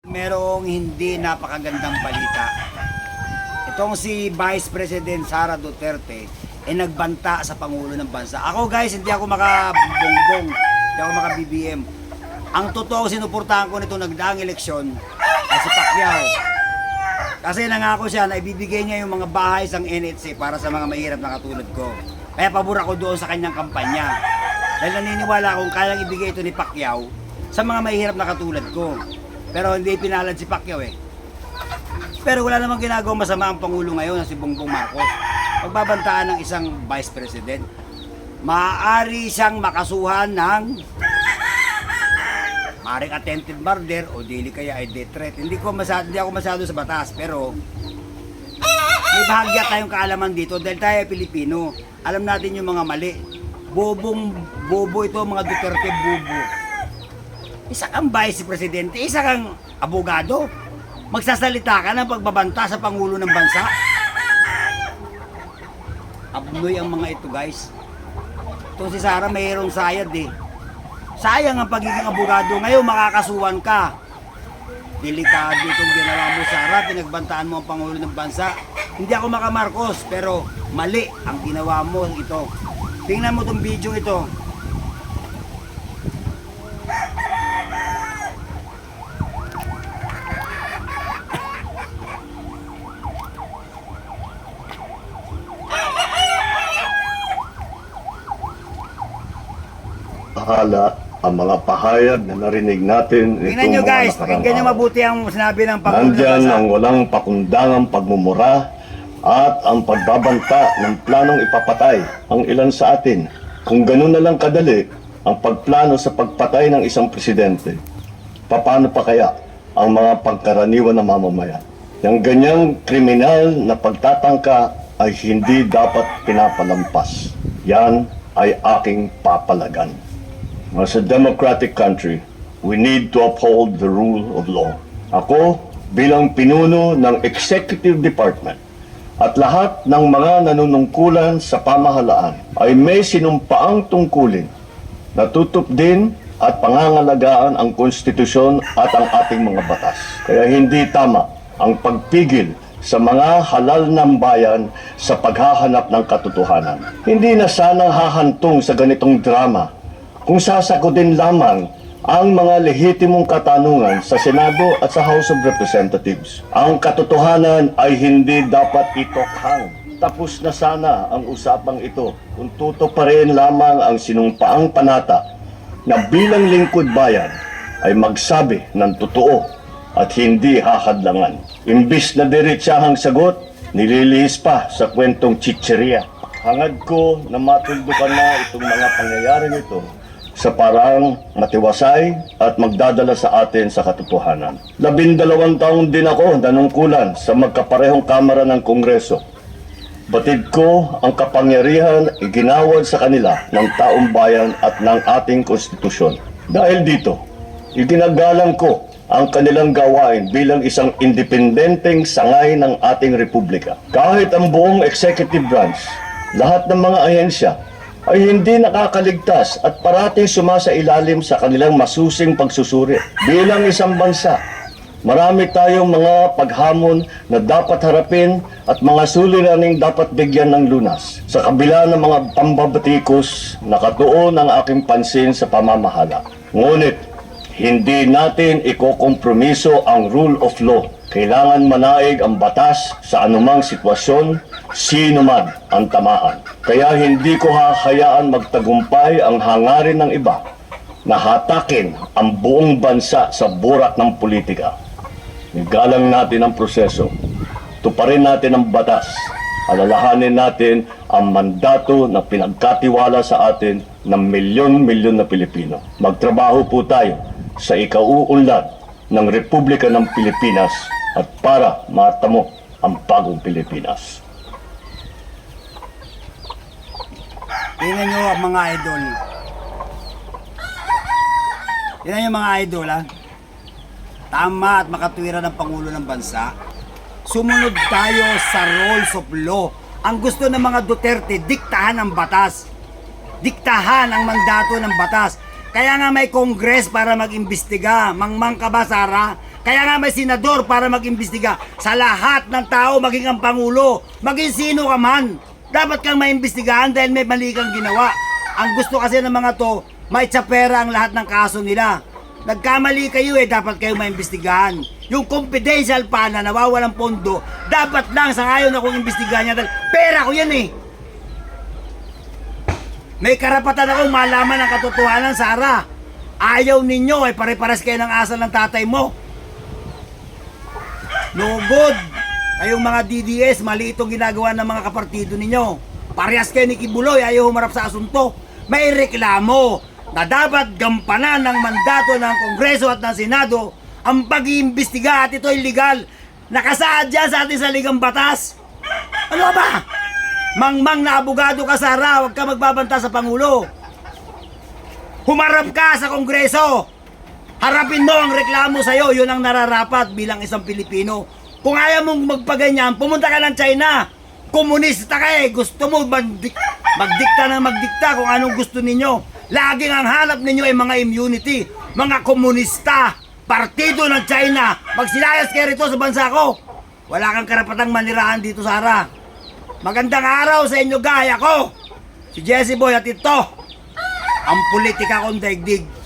Merong hindi napakagandang balita. Itong si Vice President Sara Duterte ay nagbanta sa Pangulo ng Bansa. Ako guys, hindi ako makabongbong, hindi ako maka-BBM. Ang totoo, sinuportahan ko nito nagdaang eleksyon ay si Pacquiao. Kasi nangako siya na ibibigay niya yung mga bahay sa NHC para sa mga mahirap na katulad ko. Kaya pabor ako doon sa kanyang kampanya. Dahil naniniwala akong kayang ibigay ito ni Pacquiao sa mga mahirap na katulad ko. Pero hindi pinalad si Pacquiao eh. Pero wala namang ginagawang masama ang Pangulo ngayon na si Bongbong Marcos. Pagbabantaan ng isang Vice President, maaari siyang makasuhan ng maaaring attempted murder o dili kaya ay death threat. Hindi ako masyado sa batas, pero may bahagya tayong kaalaman dito dahil tayo ay Pilipino. Alam natin yung mga mali. Bobo ito, mga Duterte bobo. Isa kang Vice Presidente, isa kang abogado. Magsasalita ka ng pagbabanta sa Pangulo ng Bansa. Abnoy ang mga ito guys. Ito si Sara mayroong sayad eh. Sayang ang pagiging abogado. Ngayon makakasuhan ka. Delikado itong ginawa mo, Sara. Pinagbantaan mo ang Pangulo ng Bansa. Hindi ako maka-Marcos, pero mali ang ginawa mo ito. Tingnan mo itong video ito. Bahala ang mga pahayag na narinig natin Tingnan nyo guys, pakinggan nyo mabuti ang sinabi ng Pangulo ng Nandyan Bansa. ang walang pakundangang pagmumura at ang pagbabanta ng planong ipapatay ang ilan sa atin. Kung ganun na lang kadali ang pagplano sa pagpatay ng isang presidente, paano pa kaya ang mga pagkaraniwan na mamamayan? Yung ganyang kriminal na pagtatangka ay hindi dapat pinapalampas. Yan ay aking papalagan. As a democratic country, we need to uphold the rule of law. Ako, bilang pinuno ng Executive Department at lahat ng mga nanunungkulan sa pamahalaan ay may sinumpaang tungkulin na tutupdin at pangangalagaan ang konstitusyon at ang ating mga batas. Kaya hindi tama ang pagpigil sa mga halal ng bayan sa paghahanap ng katotohanan. Hindi na sana hahantong sa ganitong drama kung sasagutin lamang ang mga lehitimong katanungan sa Senado at sa House of Representatives. Ang katotohanan ay hindi dapat itokhang. Tapos na sana ang usapang ito kung tutuparin lamang ang sinumpaang panata na bilang lingkod bayan ay magsabi ng totoo at hindi hahadlangan. Imbis na diretsahang sagot, nililihis pa sa kwentong chicheria. Hangad ko na matuldukan na itong mga pangyayaring ito sa paraang matiwasay at magdadala sa atin sa katotohanan. 12 taon din ako nanungkulan sa magkaparehong kamara ng Kongreso. Batid ko ang kapangyarihan iginawad sa kanila ng taong bayan at ng ating konstitusyon. Dahil dito, iginagalang ko ang kanilang gawain bilang isang independenteng sangay ng ating republika. Kahit ang buong executive branch, lahat ng mga ahensya, ay hindi nakakaligtas at parating sumasailalim sa kanilang masusing pagsusuri. Bilang isang bansa, marami tayong mga paghamon na dapat harapin at mga suliraning dapat bigyan ng lunas. Sa kabila ng mga pambabatikos, nakatuon ang aking pansin sa pamamahala. Ngunit, hindi natin ikokompromiso ang rule of law. Kailangan manaig ang batas sa anumang sitwasyon, sino man ang tamaan. Kaya hindi ko hahayaan magtagumpay ang hangarin ng iba na hatakin ang buong bansa sa burak ng politika. Igalang natin ang proseso, tuparin natin ang batas, alalahanin natin ang mandato na pinagkatiwala sa atin ng milyon-milyon na Pilipino. Magtrabaho po tayo sa ikauunlad ng Republika ng Pilipinas at para matamo ang bagong Pilipinas. Tingnan nyo ang mga idol. Tingnan nyo mga idol ha. Tama at makatwira ng Pangulo ng Bansa. Sumunod tayo sa rules of law. Ang gusto ng mga Duterte, diktahan ang batas. Diktahan ang mandato ng batas. Kaya nga may Congress para mag-imbestiga. Mangmang ka ba, Sara? Kaya nga may senador para mag-imbestiga sa lahat ng tao, maging ang Pangulo, maging sino ka man. Dapat kang maimbestigahan dahil may mali kang ginawa. Ang gusto kasi ng mga to, maitsapera ang lahat ng kaso nila. Nagkamali kayo dapat kayo maimbestigahan. Yung confidential pa na nawawalang pondo, dapat lang sa ngayon akong imbestigahan niya dahil pera ko yan May karapatan akong malaman ang katotohanan, Sara. Ayaw ninyo pare-paras kayo ng asal ng tatay mo. No good. Kayong mga DDS, mali itong ginagawa ng mga kapartido ninyo. Parehas kayo ni Kibuloy, ayaw humarap sa asunto. May reklamo na dapat gampanan ng mandato ng Kongreso at ng Senado ang pag-iimbestiga at ito illegal. Nakasaad dyan sa ating saligang batas. Ano ba? Mangmang na abogado ka, Sara, huwag ka magbabanta sa Pangulo. Humarap ka sa Kongreso. Harapin mo ang reklamo sa'yo, yun ang nararapat bilang isang Pilipino. Kung ayaw mong magpaganyan, pumunta ka ng China. Komunista ka gusto mo magdikta ng magdikta kung anong gusto ninyo. Laging ang hanap ninyo ay mga immunity, mga komunista, partido ng China. Magsilayas kayo rito sa bansa ko. Wala kang karapatang manirahan dito, Sara. Magandang araw sa inyo, gaya ko. Si Jesse Boy at ito, ang politika kong daigdig.